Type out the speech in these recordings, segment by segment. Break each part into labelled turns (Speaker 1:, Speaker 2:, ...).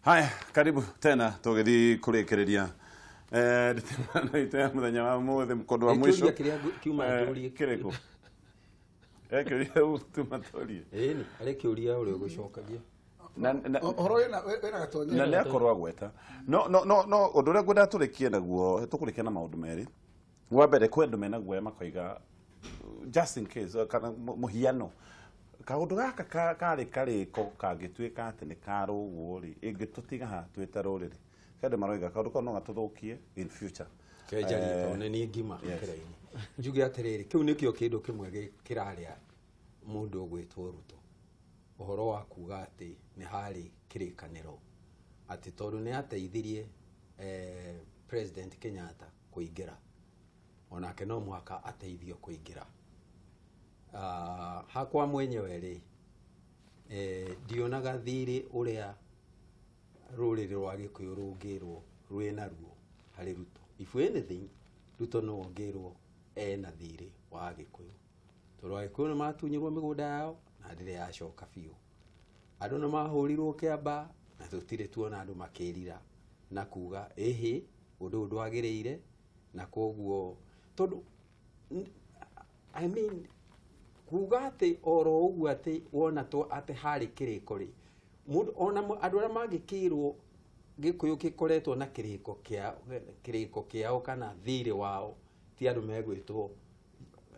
Speaker 1: Haya, karibu tena tugethi kurekereria nditimurano muthenya wa muthe mkondo wa mwisho kireko kiria utumatorie
Speaker 2: ni ari kiuria uri gucokagia
Speaker 3: horo wena gatonya
Speaker 1: na nekorwo agweta no undu uria ngwenda turikie naguo tukurikia na maundu meri wa mbere kwendu mena guoya makoiga just in case kana muhiano kaundu gaka kari kariko kangituika ati ni karugwo ri ingitutiga ha twita ruriri kende maroiga kaundu kono no gatuthukie in future
Speaker 2: kejari tone ni ngima kiraini njuge atiriri kiu nikio kindu kimwe kiraria mundu gwitwo ruto uhoro wa kuga ati ni hari kirikaniro ati tondu ni ateithirie President Kenyatta kuingira onake no mwaka ateithio kuingira hakwa mwenyewe ri ndionaga thiri uria ruriri rwa Gikuyu rungirwo rwina ruo hari Ruto. If anything Ruto no ongirwo ena thiri wa Gikuyu tondu Gikuyu ni matunyirwo migunda yao na ndire yacoka biu andu no mahurirwo kiamba na tutire tuona andu makirira na kuga ehe undu ndwagiriire na koguo tondu I mean kuga ati oro ugu ati wona to ati hari kiriko ri mundu ona andu ara mangikirwo Gikuyu gikoretwo na kiriko kiao kana thiri wao ti andu megwitwo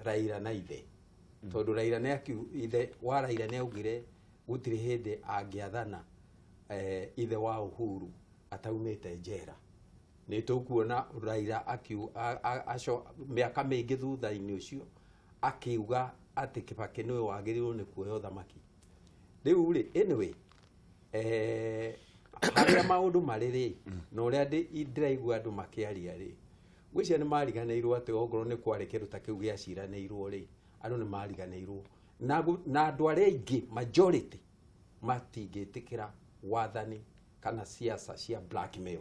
Speaker 2: Raila na ithe tondu Raila ne akiu ithe wa Raila ne augire gutire hindi angiathana ithe wa Uhuru ataumite njera ni tukuona Raila akiu aco miaka mingi thutha-ini ucio akiuga ati Kibaki niwe wagirirwo ni kuoya thamaki riu ri anyway haria maundu mariri no ria ndiraigua andu makiaria ri gwicia ni mariganeirwo ati ongoro ni kwari kindu ta kiu gia ciranirwo ri andu ni mariganeirwo na andu aria aingi majority matingitikira wathani kana siasa cia blackmail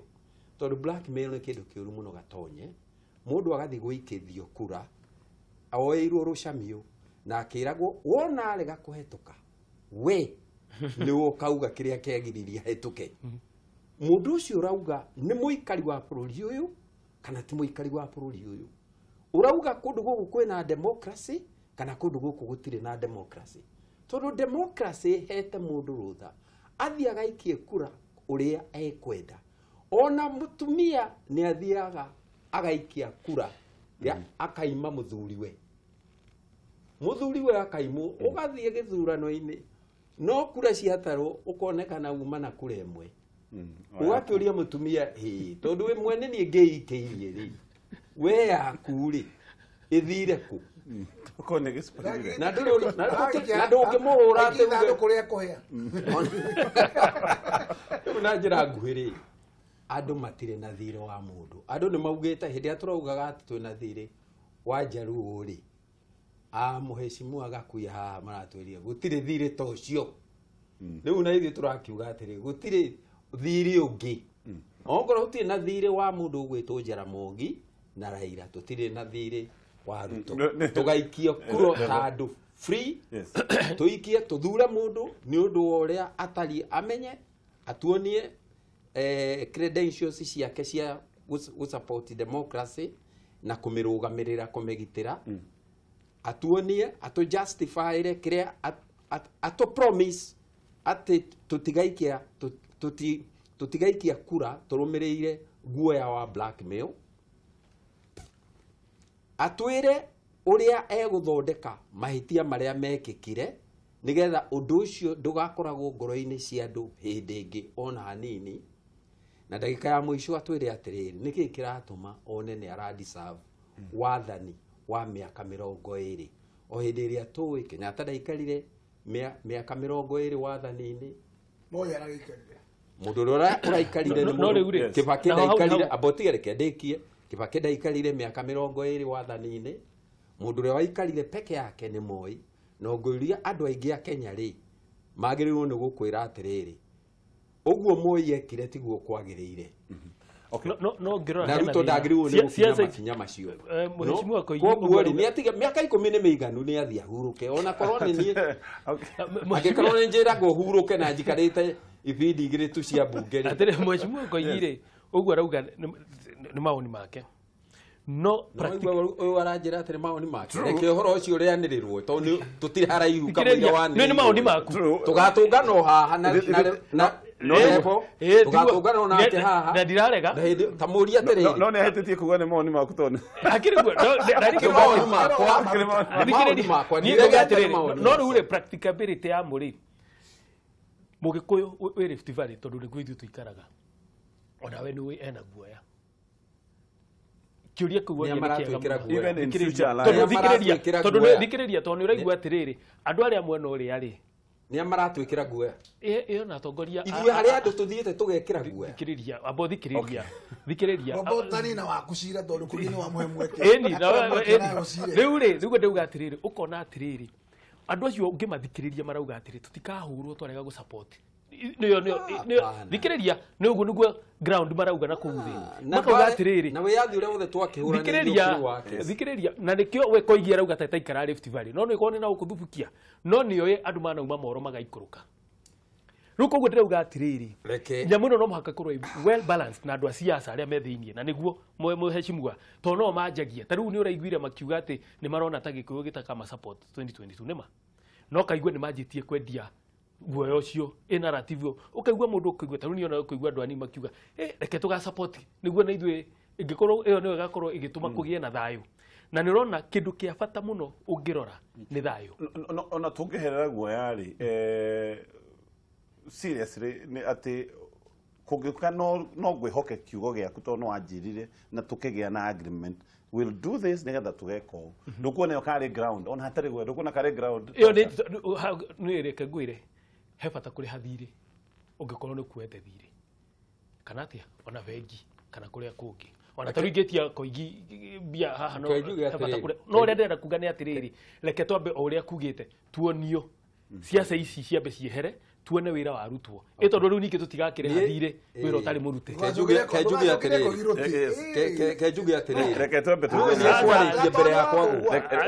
Speaker 2: tondu blackmail ni kindu kiuru muno gatonye mundu agathi guikithio kura aoirwo rucamio na akiragwo wona arega kuhetuka we ni ukauga kiria kiagiriria hetuke mundu ucio urauga ni muikari wa bururi uyu kana ti muikari wa bururi uyu urauga kundu guku kwina democracy kana kundu guku gutire na democracy tondu democracy hete mundu rutha athia agaikie kura uria ekwenda ona mutumia ni athiaga agaikia kura akaima muthuriwe akaimu ugathie githurano-ini no kura ciataro ukonekana uma na kura imwe ugakiuria mutumia tondu we mwene ni ngiikiirie ri we yaku ri ithire ku
Speaker 1: tukone gisipari
Speaker 2: na ndungimuhura ati
Speaker 3: ndu kuria kuhia
Speaker 2: na njira nguhiri andu matire na thire wa mundu andu ni maugite hindi aturaugaga ati twina thire wa Jaruo ri muheshimiwa agakuya haha maratwiria gutire thire ta ucio riu na ithi turakiuga atiri gutire thire ungi ongoro utire na thire wa mundu ugwitwo Jaramogi na Raila tutire na thire wa Ruto tugaikio kuro tandu free tuikie tuthure mundu ni undu uria atari amenye atuonie credentials ciake cia support democracy na kumirugamirira kumigitira atuonie atu justify kiria atu promise ati tutigaikia kura turumireire guoya wa blackmail atwire uria eguthondeka mahitia maria mekikire nigetha undu ucio ndugakoragwo ngoro-ini cia andu hindi ingi ona hanini na ndagika ya mwisho atwire atiriri niki kiratuma one ni aradeserve wathani wa miaka 20 o hindi iria tuwi Kenyatta ndaikarire miaka 20 wathani-ini
Speaker 3: moya aragikarire
Speaker 2: mundu uria uraikarire ni Kibaki ndaikarire abotigere kendikie Kibaki ndaikarire miaka 20 wathani-ini mundu uria waikarire peke yake ni Moi no nguria andu aingi a Kenya ri magirirwo ni gukwira atiriri uguo Moi ekire tiguo kwagiriire
Speaker 4: no ngirora
Speaker 2: na Ruto ndagiriwo ni gukinya makinya macio
Speaker 4: muheshimiwa
Speaker 2: koguo ri ni atiga miaka 10 ni meiganu ni athia huruke ona korwo ni ni agikorwo ni njira go huruke na njikarite ibindi igire tu cia bunge ri
Speaker 4: atire mheshimiwa Koigire uguo arauga ni maoni make no
Speaker 2: uyu aranjira atire maoni make reke horo ucio rianirirwo tondu tutiri haraihu kamwe wani
Speaker 4: ni maoni maku
Speaker 2: tugatunga no haha na lepo tugatunga no nake haha
Speaker 4: na ndirarega
Speaker 2: tamuria atiriri
Speaker 1: no ne ahetitie kuga ni maoni maku tone
Speaker 4: akiri guo
Speaker 2: rarike maoni makwa
Speaker 4: ni atiriri no rure practicability ya muri mugikuyu we Rift Valley tondu ni gwithu tuikaraga ona we ni ena guoya kiuria kuguo ni kiaga tondu thikiriria tondu uraigua atiriri andu aria mwena uria ri
Speaker 2: ni amaratwikira guoya
Speaker 4: iyo na tongoria
Speaker 2: ithuĩ harĩa andũ tũthiĩte tũgekĩra guoya
Speaker 4: thikiriria abo thikiriria
Speaker 3: robotani na wakucira tondu kugini wa mwemweke
Speaker 4: eni riu ndauga atiriri ukona atiriri andu acio ungimathikiriria marauga atiri tutikahurwo twarega gu support niyo thikiriria ni uguo niguo ground marauga na kuthi makauga atiriri
Speaker 2: na wiyathi uria wothe twakihura
Speaker 4: thikiriria na nikio we Koigira arauga taitaikara Rift Valley no ni kone na ukuthubukia no niyo andu manauma moro magaikuruka riu koguo ndirauga atiriri nyamuno no muhaka kurwo well balanced na andu a siasa aria me thiinie na niguo muheshimiwa to no manjagia ta riu ni uraiguire makiuga ati ni marona ta Gikuyu gitaka ma support 2022 nima no kaigua ni manjitie kwendia guoya ucio narrative ukaigua mundu ukaigua ta riu ni ona ukaigua andu ani makiuga reke tuga support niguo na ithuĩ ingikorwo iyo niyo igakorwo igituma kugie na thayu na nirona kindu kia bata muno ungirora ni thayu
Speaker 1: ona tungiherera guoya ri seriously ni ati kungikuka no gwihoke kiugo giaku to no anjirire na tukigia na agreement we'll do this nigetha tugeko ndukuona kare ground on hatari gwe ndukuona kare ground
Speaker 4: iyo ni reke ngwire he bata kuri hathiri ungikorwo ni kuete thiri kana atia ona vengi kana kuria kungi ona tarugetia Koigi bia haha no bata kuri no renda kuga ni atiriri reke twambe uria kugite tuonio siasa ici ciambe ciehere tuone wira wa rutwo tondu riu nike tutigakire hathire wira utari murute
Speaker 2: kejuge atiriri
Speaker 1: reke twambe
Speaker 2: twaritie mbere yakwa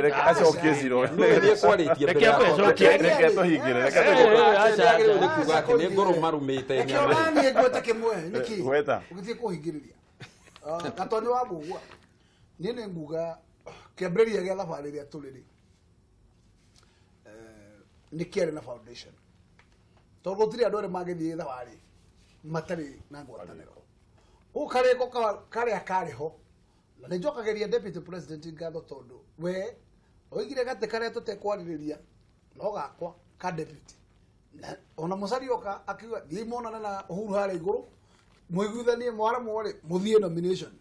Speaker 1: reke acokie zero
Speaker 2: ni kwaritie mbere yakwa
Speaker 1: reke tuhingire reke
Speaker 2: ni kuga ati ni ngoro marumite
Speaker 3: ni gweta kimwe niki
Speaker 1: gweta
Speaker 3: ugitie kuhingiriria gatoni wa bugwa ni nguga kiambĩrĩria gĩa thabarĩ ĩrĩa tũrĩ nĩ kĩarĩ na foundation tondũ gũtirĩ andũ arĩa magĩthiĩ thabarĩ matarĩ na ngwatanĩro kũu karĩko karĩa karĩ ho na nĩ njokagĩria deputy president ngatho tondũ we oigire gatĩ karĩa tũtekwarĩrĩria no gakwa ka deputy ona mũcari oka akiuga thiĩ monane na Uhuru harĩa igũrũ mũiguithanie mwarĩ mũthiĩ nomination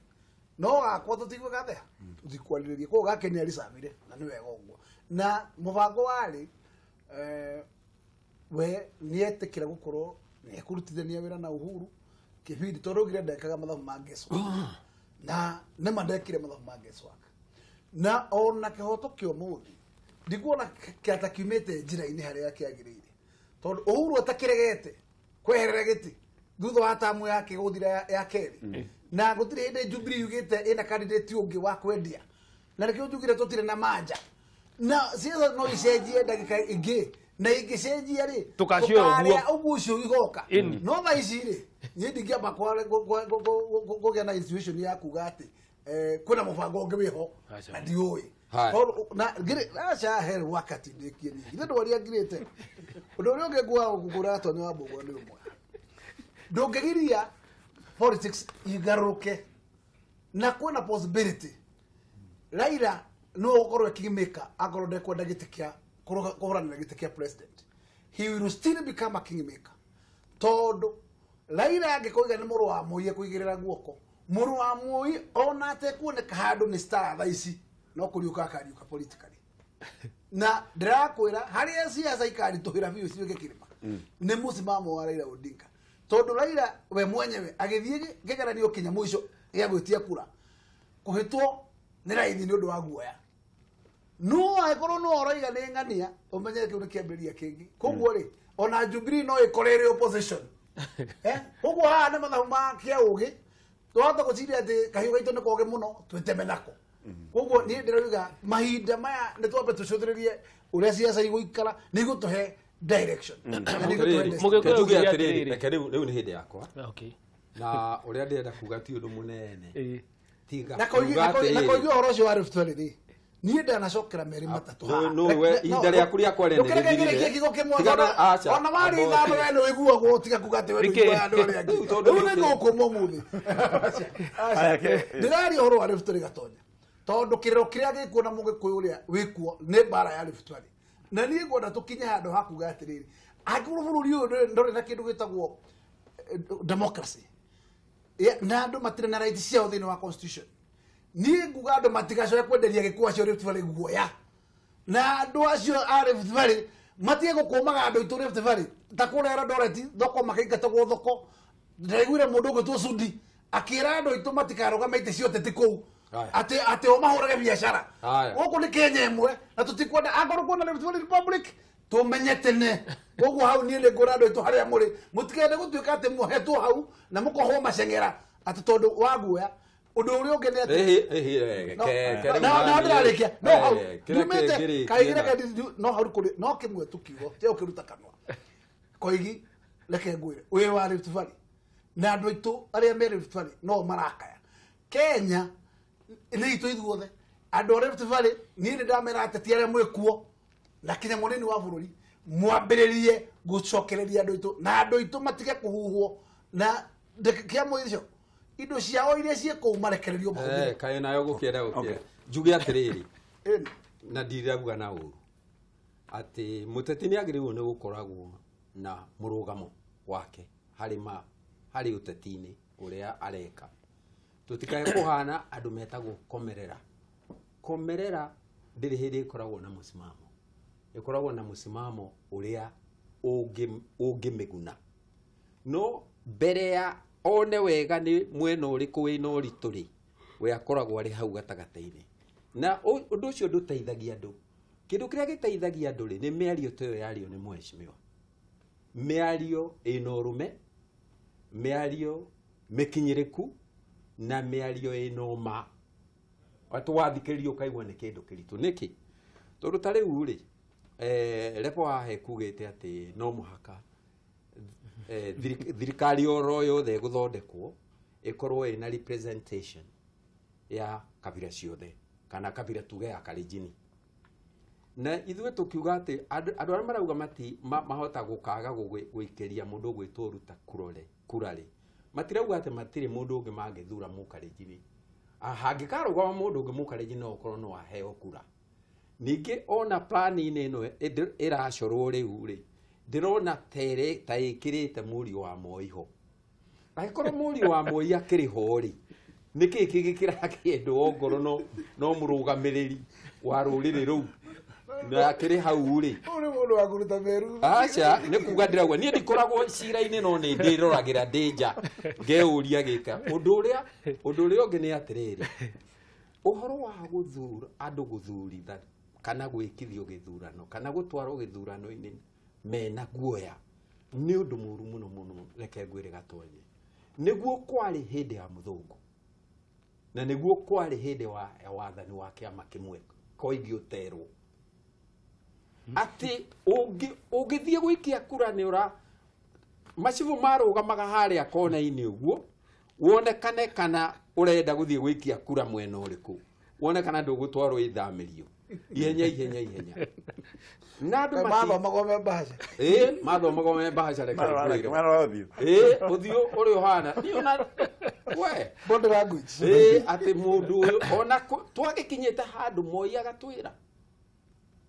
Speaker 3: no gakwa tũtigwe gathea tũtikwarĩrĩria kũu gake nĩ aricabire na nĩ wega ũguo na mũbango warĩ we nĩetĩkĩra gũkorwo nĩekũrutithania wĩra na Uhuru kĩbindi tondũ augire ndekaga mathabu ma guesswork na nĩma ndekire mathabu ma guesswork na ona kĩhoto kĩa ũmũthĩ ndikuona kĩata kiumĩte njĩra-inĩ harĩa kĩagĩrĩire tondũ Uhuru atakĩregete kweherera gĩtĩ thutha wa tamu yake gũthira ya kerĩ na gũtirĩ hĩndĩ Jubilee yugĩte ĩna candidate ũngĩ wa kwendia na nĩkĩo njugire tũtirĩ na manja na ciothe no icenjie ndagĩka ingĩ na ingĩcenjia rĩ tukaria ũguo ũcio igoka no thaa ici rĩ niĩ ndingĩamba kũgĩa na institution ya kuga atĩ kwĩna mũbango ũngĩ wĩho na ndiũĩ aca he wakati ndĩkie ningĩ nĩ ndwaria ngirĩte ũndũ ũrĩa ũngĩ ngũra Tony wa Mbũgua nĩ ũmwe ndũngĩgiria politics igarũrũke na kwĩna possibility Raila no gũkorwo kingmaker akorwo ndekwenda gĩtĩ kĩa kũhũranĩra gĩtĩ kĩa president he will still become a kingmaker tondũ Raila angĩkoiga nĩ mũrũ wa Moi kũigĩrĩra guoko mũrũ wa Moi ona atekuoneka handũ nĩ star thaa ici no kũriũka akariũka politically na ndĩrakwĩra harĩa siasa ikaritũhĩra biũ ciũke kĩrĩma nĩ mũsimamo wa Raila Odinga tondũ Raila we mwenyewe agĩthiĩ kĩgeranio kinya mũico gĩa gwĩtia kura kũhĩtwo nĩ raithi nĩ ũndũ wa guoya no akorwo no oraiga nĩ ng'ania ũmenye kĩu nĩ kĩambĩrĩria kĩngĩ koguo rĩ ona Jubilee no ĩkorere opposition koguo haha nĩ mathabu ma kĩa ũgĩ twahota gũciria atĩ kahiũ gaitũ nĩ kogĩ mũno twĩteme nako koguo niĩ ndĩrauga mahinda maya nĩ twambe tũcũthĩrĩrie ũrĩa siasa igũikara nĩ igũtũhe direction
Speaker 2: tuge atiriri reke riu ni hindi yakwa
Speaker 4: okay
Speaker 2: na uria ndirenda kuga ti undu munene
Speaker 3: tiga na koigua horo ucio wa Rift Valley ri niĩ ndanacokera meri matatu
Speaker 2: no we ihinda rĩaku rĩa kwaria nĩ rĩthirire
Speaker 3: kigo kimwe ona wari ithano we nĩ wĩiguagwo tiga kuga atĩ we ndũiguaga andũ arĩa angĩ rĩu nĩ ngũkũma ũmũthĩ ndĩraria ũhoro wa Rift Valley gatonya tondũ kĩrĩro kĩrĩa gĩkuona mũgĩkũyũ ũrĩa wĩkuo nĩ mbara ya Rift Valley na niĩ ngwenda tũkinye handũ ha kuga atĩrĩrĩ angĩkorwo bũrũri ũyũ ndũrĩ na kĩndũ gĩtagwo democracy na andũ matirĩ na rights ciao thĩinĩ wa constitution niĩ nguga andũ matigacoke kwenderia gĩkuũ acio Rift Valley guoya na andũ acio a Rift Valley matige gũkũmaga andũ aitũ Rift Valley ta kũrĩa Eldoret thoko makaingatagwo thoko ndaiguire mũndũ ũgwĩtwo Sudi akĩra andũ aitũ matikarũgame itĩ cia ũteti kũu atĩ o mahũrage biacara gũkũ nĩ Kenya ĩmwe na tũtikwenda akorwo kwona Rift Valley Republic tũmenye tene koguo hau niĩ nĩ ngũra andũ aitũ harĩa mũrĩ mũtikende gũtuĩka atĩ muohetwo hau na mũkohwo macengera atĩ tondũ wa guoya undu uri ungi ni ati na ndirarikia no hau nyumite kaigire kadi no hau kuri no kimwe tukiugo te ukiruta kanwa koigi reke ngwire we wa Rift Valley na andu aitu aria me Rift Valley no marakaya Kenya ni itu ithuothe andu Rift Valley ni ndamera ateti aria mwikuo na kinya munini wa bururi mwambiririe gucokereria andu aitu na andu aitu matige kuhuhwo na kia mwicio indo ciao iria ciĩkũu marekererio mahũthĩre
Speaker 2: kaĩ nayo gũkĩenda njuge atĩrĩrĩ na ndirauga na ũru atĩ mũteti nĩ agĩrĩirwo nĩ gũkoragwo na mũrũgamo wake harĩ ũteti-inĩ ũrĩa areka tũtikae kũhana andũ metagwo komerera ndĩrĩ hĩndĩ ĩkoragwo na mũsimamo ĩkoragwo na mũsimamo ũrĩa ũngĩmĩguna no mbere ya one wega ni mwena ũrĩkũ wĩna ũritũ rĩ we akoragwo arĩ hau gatagatĩ-inĩ na ũndũ ũcio ndũteithagia andũ kĩndũ kĩrĩa gĩteithagia andũ rĩ nĩ mĩario ta ĩyo yario nĩ mheshimiwa mĩario ĩna ũrũme mĩario mĩkinyĩrĩku na mĩario ĩna ũma wathikĩrĩria ũkaigua nĩ kĩndũ kĩritũ nĩkĩ tondũ ta rĩu rĩ repo wahe kugĩte atĩ no mũhaka thirikari oro yothe gũthondekwo ĩkorwo ĩna representation ya kabira ciothe kana kabira tuge ya Kalenjin na ithuĩ tũkiuga atĩ andũ arĩa marauga mahota gũkaga gũikĩria mũndũ ũgwĩtwo Ruta kurarĩ matirauga atĩ matirĩ mũndũ ũngĩ mangĩthura Mũkalenjin hangĩkarũgama mũndũ ũngĩ Mũkalenjin no ũkorwo no aheo kura ningĩ ona plan-inĩ ĩno ĩracorwo rĩu rĩ ndirona tere ta ikirite Mũriũ wa Moi ho agĩkorwo Mũriũ wa Moi akĩrĩ ho rĩ nĩkĩ kĩgĩkĩra kĩndũ ongoro no mũrũgamĩrĩri wa rũrĩrĩ rũu na akĩrĩ hau rĩ
Speaker 3: uri mũndũ wa kũruta meru
Speaker 2: aca nĩ kuga ndĩrauga niĩ ndikoragwo cira-inĩ no nĩ ndĩroragĩra ndĩnja ngeũria gĩka ũndũ ũrĩa ũngĩ nĩ atĩrĩrĩ ũhoro wa gũthura andũ gũthurithia kana gwĩkithio gĩthurano kana gũtwarwo gĩthurano-inĩ mena guoya nĩ ũndũ mũru mũno reke ngwĩre gatonye nĩguo kwarĩ hĩndĩ ya mũthũngũ na nĩguo kwarĩ hĩndĩ wa wathani wa kĩama kĩmwe koigi ũterwo atĩ ũngĩthiĩ gũikia kura nĩ ũra macibu marũgamaga harĩa kona-inĩ ũguo wonekane kana ũrenda gũthiĩ gũikia kura mwena ũrĩkũ wonekana ndũgũtwarwo ithamĩrio ihenya na andũ
Speaker 3: mathomagwo bahasha
Speaker 2: mathomagwo me bahasha reke ũthiũ ũrĩ ũhana niona we
Speaker 3: body language
Speaker 2: atĩ mũndũ ũyũ ona twagĩkinyĩte handũ Moi agatwĩra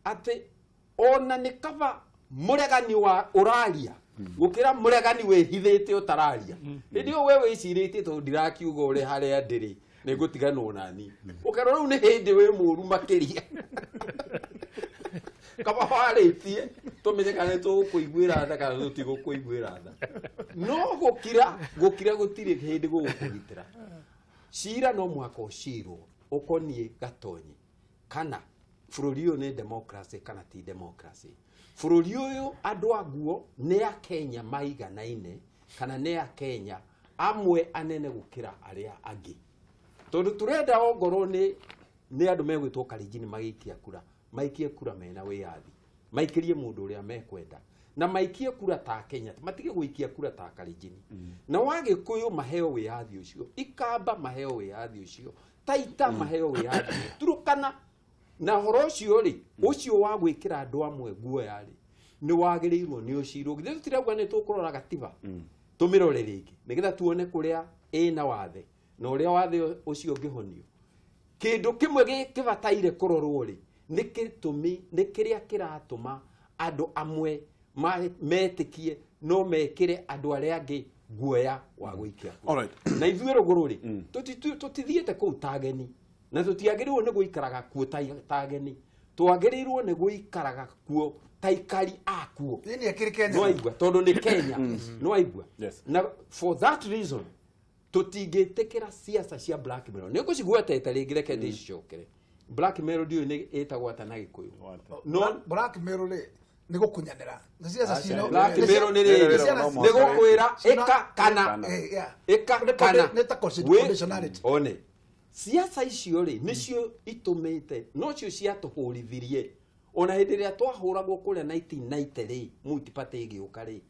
Speaker 2: atĩ ona nĩ kaba mũregani wa ũraria gũkĩra mũregani wĩhithĩte ũtararia hĩndĩ ĩyo we wĩcirĩtie tondũ ndirakiuga ũrĩ harĩa ndĩrĩ nĩ ngũtiganwo nani ũkerwo rĩu nĩ hĩndĩ wĩ mũru makĩria kaba warĩtie tũmenye kana tũgũkũiguĩra tha kana tũtigũkũiguĩra tha no gũkira gũtirĩ hĩndĩ gũgũkũgitĩra cira no mũhaka ũcirwo ũkoniĩ gatonye kana bũrũri ũyũ nĩ democracy kana ti democracy bũrũri ũyũ andũ aguo nĩ a Kenya maiganaine kana nĩ a Kenya amwe anene gũkĩra arĩa angĩ tondũ tũrenda ongorwo nĩ andũ megwĩtwo Kalenjin magĩikia kura maikie kura mena wĩyathi maikĩrie mũndũ ũrĩa mekwenda na maikie kura ta Kenya matige guikia kura ta Kalenjin na wagikuyu maheo wiathi ucio ikamba maheo wiathi ucio taita maheo wiathi turukana na horo ucio ri ucio wa gwikira andu amwe guoya ri ni wagirirwo ni ucirwo githe tutirauga ni tukurora gatiba tumirore ringi nigetha tuone kuria ina wathe na uria wathe ucio ngihonio kindu kimwe gibataire kurorwo ri nikitumi nikiria kiratuma andu amwe metikie no mekire andu aria angi guoya wa guikia na ithuĩ rũgũrũ rĩ tutithiĩte kũu tageni na tutiagĩrĩirwo nĩ gũikaraga kuo tageni twagĩrĩirwo nĩ gũikaraga kuo taikari akuo no aigua tondũ nĩ Kenya no aigua na for that reason tutingĩtĩkĩra siasa cia blackmail nĩ ngũcigwetete rĩngĩ reke ndĩcicokere blackmail ndiũ nĩ ĩtagwo ata na Gĩkũyũ no
Speaker 3: blackmail rĩ nĩ gũkunyanĩra
Speaker 2: blackmail nĩ gũkwĩra ĩka kana one siasa icio rĩ nĩcio itũmĩte no cio ciatũhũrithirie ona hĩndĩ ĩrĩa twahũragwo kũrĩa 1990 rĩ multiparty ĩgĩũka rĩ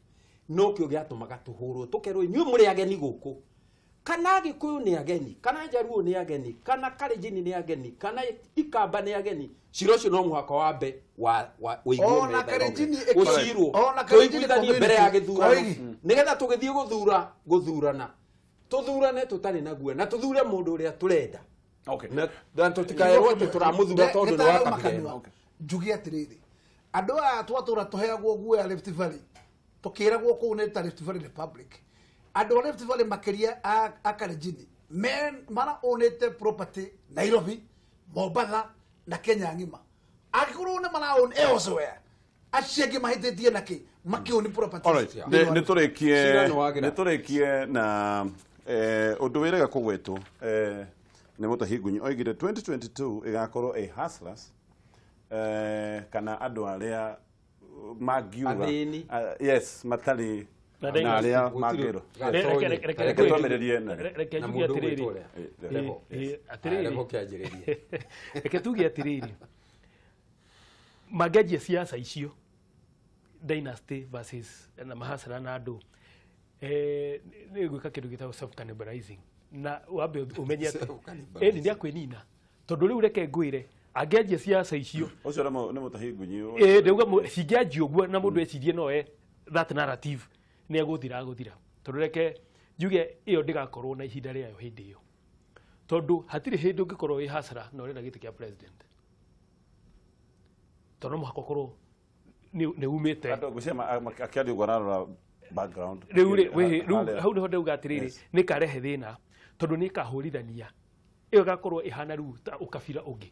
Speaker 2: no kĩo gĩatũmaga tũhũrwo tũkerwo inyuĩ mũrĩ ageni gũkũ kana Gĩkũyũ nĩ ageni kana Jaruo nĩ ageni kana Kalenjin nĩ ageni kana Ikamba nĩ ageni ciro cio no mũhaka wambe wĩiguo
Speaker 3: ona Kalenjin
Speaker 2: ũcirwo tũiguithanie mbere ya gĩthurano nĩgetha tũgĩthiĩ gũthurana tuthurane tutari naguo na tuthure mundu uria turenda na tutikaerwo ati turamũthura tondu nĩ wa kabira
Speaker 3: njugi atiriri andu aya twatura tuheagwo guo ya Rift Valley tukiragwo kuu nĩ ta Rift Valley Republic andu Rift Valley makiria a Kalenjin mana onete property Nairobi Mombasa na Kenya ngima akikorwo nĩ mara own elsewhere acienge mahitetie naki makioni property
Speaker 1: nĩ tũrĩkie na undu wirega kugwetwo nĩ Mutahingunyi oigire 2022 igakorwo hustlers kana andu aria magiuga yes matari na aria magero
Speaker 4: reke tuge atiriri magejia siasa icio dynasty versus na mahasara na andu nĩ gwĩka kĩndũ gĩtagwo self cannibalizing na wambe ũmenye atĩ ĩni nĩ akwĩnina tondũ rĩu reke ngwĩre angĩanjia siasa icio
Speaker 1: ũcio nĩ Mutahingunyi
Speaker 4: ndauga cingĩanjia ũguo na mũndũ ecirie no that narrative nĩ egũthira tondũ reke njuge ĩyo ndĩgakorwo na ihinda rĩayo hĩndĩ ĩyo tondũ hatirĩ hĩndĩ ũngĩkorwo wĩ hasara na ũrenda gĩtĩ kĩa president tondũ mũhaka ũkorwo nĩ umĩte
Speaker 1: andũ ngũcema akĩaria ũguo ararora background
Speaker 4: rĩu hau nĩho ndauga atĩrĩrĩ nĩ karehe thĩna tondũ nĩ kahũrithania ĩyo gakorwo ĩhana rĩu ta ũkabira ũngĩ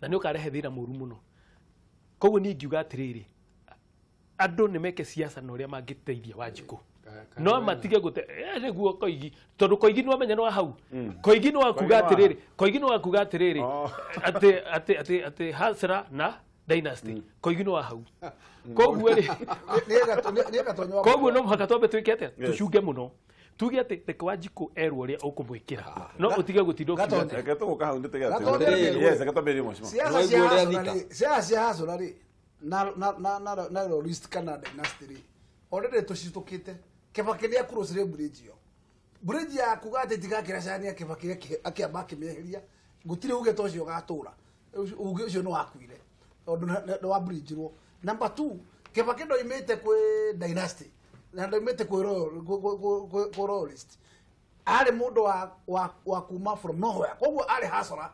Speaker 4: na nĩ ũkarehe thĩna mũru mũno koguo niĩ ngiuga atĩrĩrĩ andũ nĩ meke siasa na ũrĩa mangĩteithia Wanjikũ no matige gũte nĩguo Koigi tondũ Koigi nĩ wamenya no hau Koigi nĩ wakuga atĩrĩrĩ atĩ hasra na dynasty Koigi nĩ wa hau koguo rĩ koguo no mũhaka twambe twĩke atĩa tũcunge mũno tuge atĩ reke Wanjikũ erwo ũrĩa ũkũmwĩkĩra no ũtige gũtinda
Speaker 3: siasa hasũra rĩ na list kana dynasty rĩ already tucitukite Kibaki nĩ akurocire bridge ya kuga atĩ tigakĩra cani Kibaki akĩamba akĩmĩeheria gũtirĩ uge ta ũcio ũgatũra uge ũcio nĩ wakuire tondũ nĩ wa bridge ro number 2 Kibaki ndoimĩte kwĩ dynasty na ndoimĩte kwĩ royalist arĩ mũndũ wa kuma from nowhere koguo arĩ hasara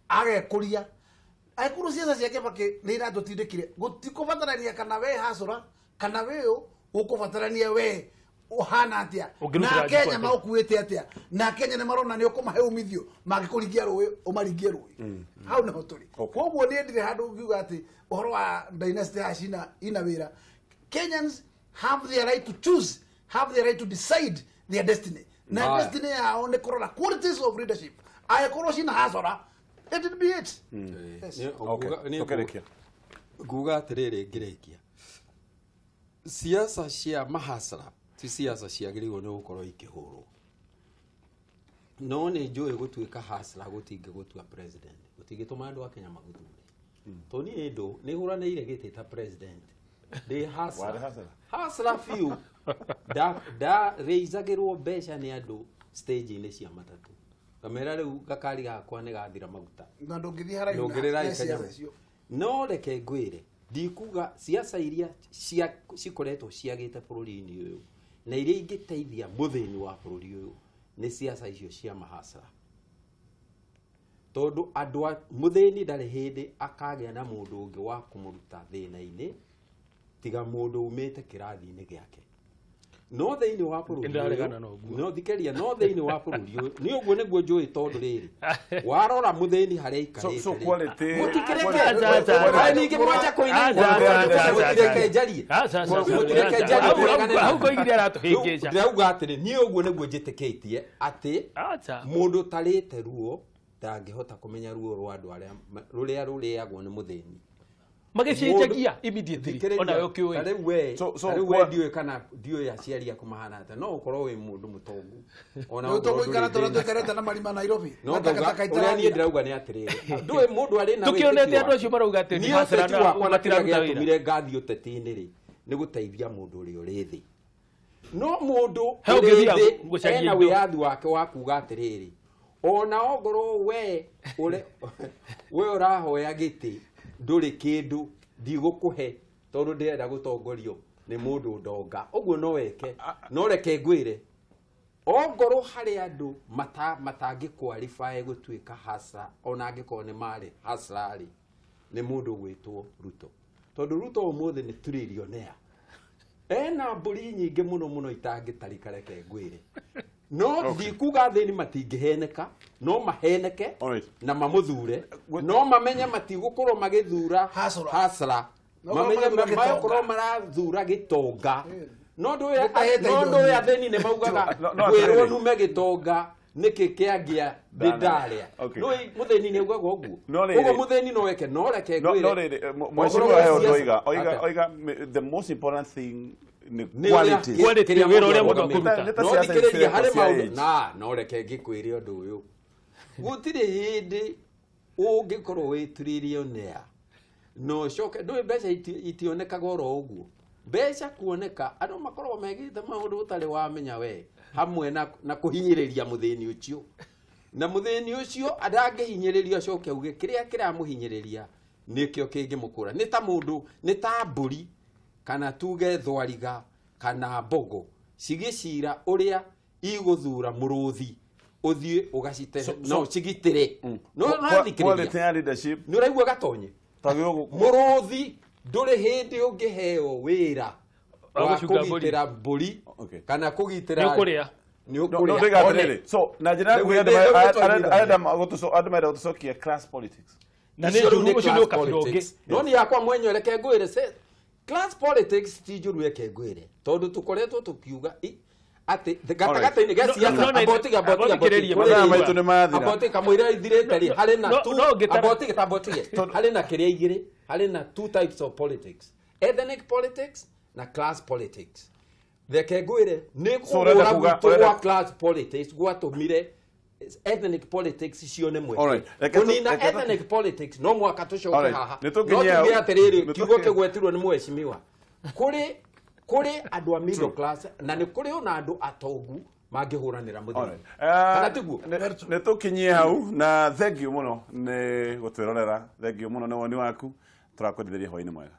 Speaker 3: agekũria aikuru ciasa cia Kibaki nĩ iratũtindĩkire gũtikũbatarania kana we hasara kana weyo ukubatarania we uhana atia na Kenya maukuite atia na Kenya nĩ marona nĩ ũkũmahe umithio mangĩkũringia rũĩ ũmaringie rũĩ hau nĩ hoturi koguo nĩ ndire handũ ngiuga atĩ ũhoro wa dynasty hacina ina wĩra Kenyans have the right to choose have the right to decide their destiny na destiny yao nĩ kũrora qualities of leadership ayakorwo cina hasara it will be it
Speaker 2: nguga atĩrĩrĩ ngĩrĩkia siasa cia mahasara ti siasa ciagĩrĩirwo nĩ gũkorwo ikĩhũrwo no nĩ njũĩ gũtuĩka hasara gũtingĩgũtua president gũtingĩtũma andũ a Kenya magũthure to niĩ nĩ hũranĩire gĩtĩ ta president Ndi hasla fiu da reizagirwo mbeca ni andu stage ini cia matatu kamera riu gakari gakwa ni gathira maguta
Speaker 3: na ndungithi haraihu
Speaker 2: no reke ngwire ndikuga ciaca iria cikoretwo ciagite bururi-ini uyu na iria ingiteithia muthini wa bururi uyu ni ciaca icio cia mahasra tondu andu muthini ndari hindi akagĩa na mundu ungi wa kumuruta thina-ini tiga mundu umite kirathi-ini giake no thiini wa bururi no thikeria no thiini wa bururi ni uguo niguo njui tondu riri warora muthini haria ikarite
Speaker 1: so quality
Speaker 2: ningi mwacha koinajarie
Speaker 4: hau koigire aratuhingica
Speaker 2: ndauga atiri ni uguo niguo njitikitie ati mundu tarite ruo ndangihota kumenya ruo rwa andu aria ruriagwo ni muthini
Speaker 4: magicenjagia immediately ona yo kiwe
Speaker 2: riu we ndiwe kana ndiwe aciari aku mahana ata no ukorwo wi mundu mutongu
Speaker 3: ona utongu ikara tora tukareta na marima Nairobi
Speaker 2: uria nie ndirauga ni atiriri ndiwe mundu ari na
Speaker 4: tukionete andu acio marauga ati ni hasara na matiraruta wira
Speaker 2: mire ngathi uteti-ini ri ni guteithia mundu uri uri thi no mundu ena wiathi wake wa kuga atiriri ona ongorwo we urahoya giti nduri kindu ndigukuhe tondu ndirenda gutongorio ni mundu ndonga uguo no weke no reke ngwire ongorwo hari andu matangi qualify gutuika hasa ona angiko ni mari hasrari ni mundu gwitwo Ruto tondu Ruto umuthi ni trillionaire ena mburi nyingi muno itangitarika reke ngwire no ndikuga thini matingiheneka no maheneke na mamuthure no mamenye matigukorwo magithura hasra mamenye makorwo marathura gitonga no ndu ya thini ne maugaga gwirwo nume gitonga niki kiangia bindaria no mutheni ne ugaga uguo uguo mutheni no weke no reke ngwire
Speaker 1: mweshimwa heyo oiga the most important thing quality
Speaker 4: wira uria mundu akuruta
Speaker 2: no thikiriria hari maundu no reke ngikwire undu uyu gutiri hindi ungikorwo wi trillionaire no coke ndui mbeca itionekaga oro uguo mbeca kuoneka andu makorwo megite maundu utari wamenya we hamwe na kuhinyiriria muthini ucio na muthini ucio adangihinyiriria coke auge kiria kiramuhinyiriria nikio kingimukura ni ta mundu ni ta mburi kana tuge thwariga kana mbogo cigicira uria iguthura muruthi uthie ugacite no cigitire no
Speaker 1: thikiriria leadership
Speaker 2: ni uraigua gatonye muruthi nduri hindi ungiheo wira wa kugitira mburi kana kugitira
Speaker 1: ni ukuria so na jina kuenda magoto adu mera gutucokia class politics
Speaker 4: na ni ucio ni ukabiroge
Speaker 2: no ni yakwa mwenye reke ngwire class politics ti njuru yake ngwire tondu tukoretwo tukiuga ati gatagata-ini ga siasa aboti kamwira ithirite ri hari na hari na kiria igiri hari na two types of politics ethnic politics na class politics reke ngwire ni kuura class politics gwatumire ethnic politics cione mwe kunina ethnic politics no mwaka tucoke haha no tuge atiriri kiugo kigwetirwo ni mweshimiwa kuri andu a middle class na ni kuri ona andu atongu mangihuranira muthini kana tiguo
Speaker 1: ne tukinyie hau na thank you muno ni gutwirorera thank you muno ni woni waku turakwendithĩria hwaĩ-inĩ mwega.